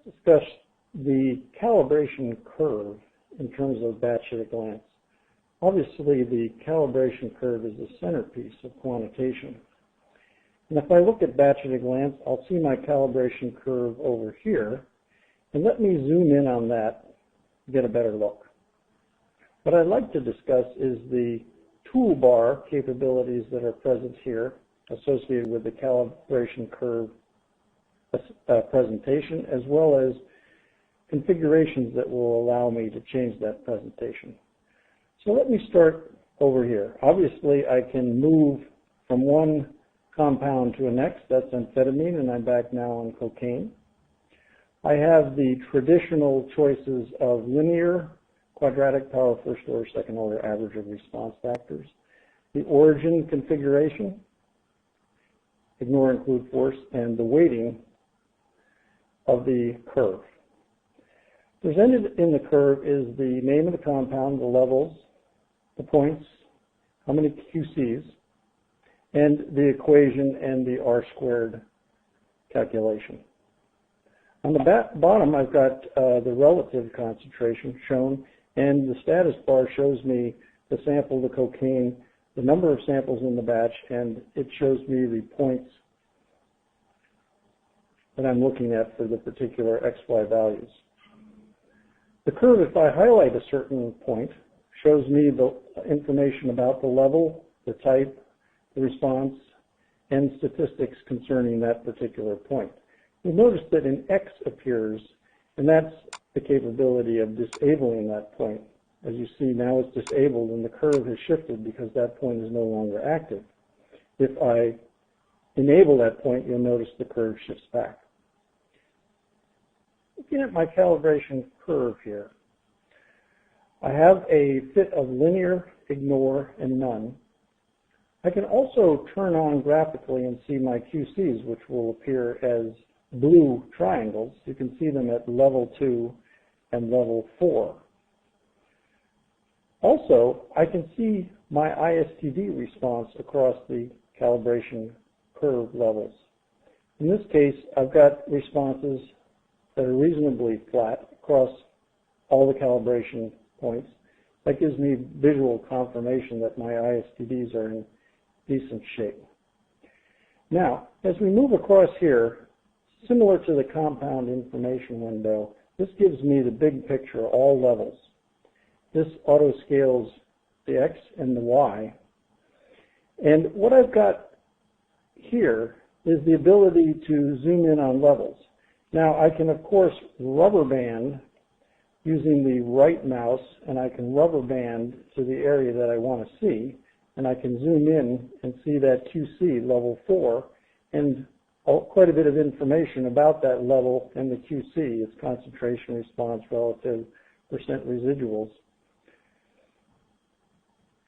discuss the calibration curve in terms of batch at a glance. Obviously, the calibration curve is the centerpiece of quantitation. And if I look at batch at a glance, I'll see my calibration curve over here. And let me zoom in on that to get a better look. What I'd like to discuss is the toolbar capabilities that are present here associated with the calibration curve presentation, as well as configurations that will allow me to change that presentation. So let me start over here. Obviously, I can move from one compound to the next. That's amphetamine, and I'm back now on cocaine. I have the traditional choices of linear, quadratic power, first order, second order, average of response factors. The origin configuration, ignore, include, force, and the weighting of the curve. Presented in the curve is the name of the compound, the levels, the points, how many QCs, and the equation and the R-squared calculation. On the bottom, I've got the relative concentration shown, and the status bar shows me the sample, the cocaine, the number of samples in the batch, and it shows me the points that I'm looking at for the particular XY values. The curve, if I highlight a certain point, shows me the information about the level, the type, the response, and statistics concerning that particular point. You'll notice that an X appears, and that's the capability of disabling that point. As you see, now it's disabled, and the curve has shifted because that point is no longer active. If I enable that point, you'll notice the curve shifts back. Looking at my calibration curve here, I have a fit of linear, ignore, and none. I can also turn on graphically and see my QCs, which will appear as blue triangles. You can see them at level 2 and level 4. Also, I can see my ISTD response across the calibration curve levels. In this case, I've got responses that are reasonably flat across all the calibration points. That gives me visual confirmation that my ISTDs are in decent shape. Now, as we move across here, similar to the compound information window, this gives me the big picture, all levels. This auto scales the X and the Y. And what I've got here is the ability to zoom in on levels. Now, I can, of course, rubber band using the right mouse, and I can rubber band to the area that I want to see, and I can zoom in and see that QC, level 4, and quite a bit of information about that level and the QC, its concentration, response, relative, percent residuals.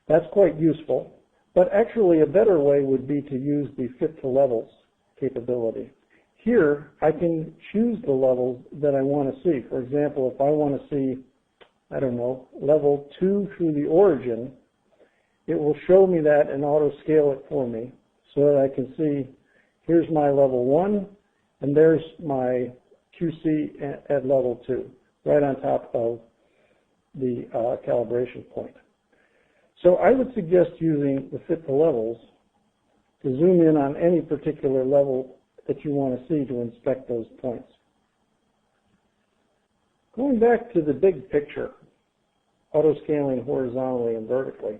That's quite useful, but actually a better way would be to use the fit to levels capability. Here, I can choose the levels that I want to see. For example, if I want to see, I don't know, level 2 through the origin, it will show me that and auto scale it for me so that I can see, here's my level 1, and there's my QC at level 2, right on top of the calibration point. So I would suggest using the fit to levels to zoom in on any particular level that you want to see to inspect those points. Going back to the big picture, auto-scaling horizontally and vertically,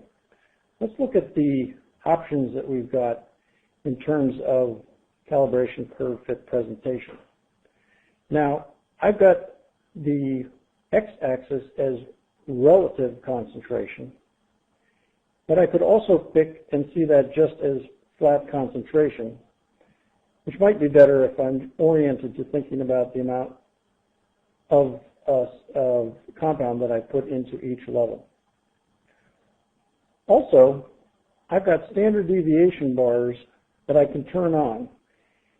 let's look at the options that we've got in terms of calibration curve fit presentation. Now, I've got the x-axis as relative concentration, but I could also pick and see that just as flat concentration, which might be better if I'm oriented to thinking about the amount of compound that I put into each level. Also, I've got standard deviation bars that I can turn on.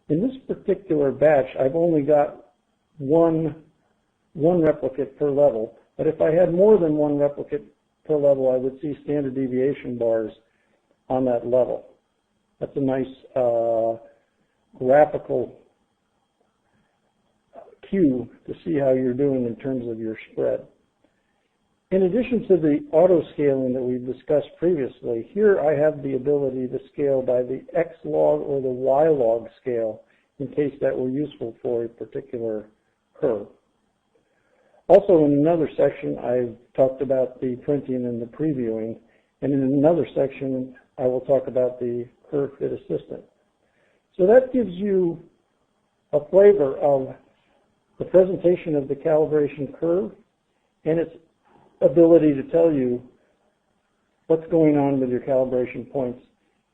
In this particular batch, I've only got one replicate per level, but if I had more than one replicate per level, I would see standard deviation bars on that level. That's a nice graphical cue to see how you're doing in terms of your spread. In addition to the auto scaling that we've discussed previously, here I have the ability to scale by the X log or the Y log scale in case that were useful for a particular curve. Also, in another section, I've talked about the printing and the previewing, and in another section, I will talk about the curve fit assistant. So that gives you a flavor of the presentation of the calibration curve and its ability to tell you what's going on with your calibration points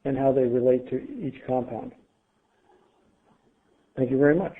and how they relate to each compound. Thank you very much.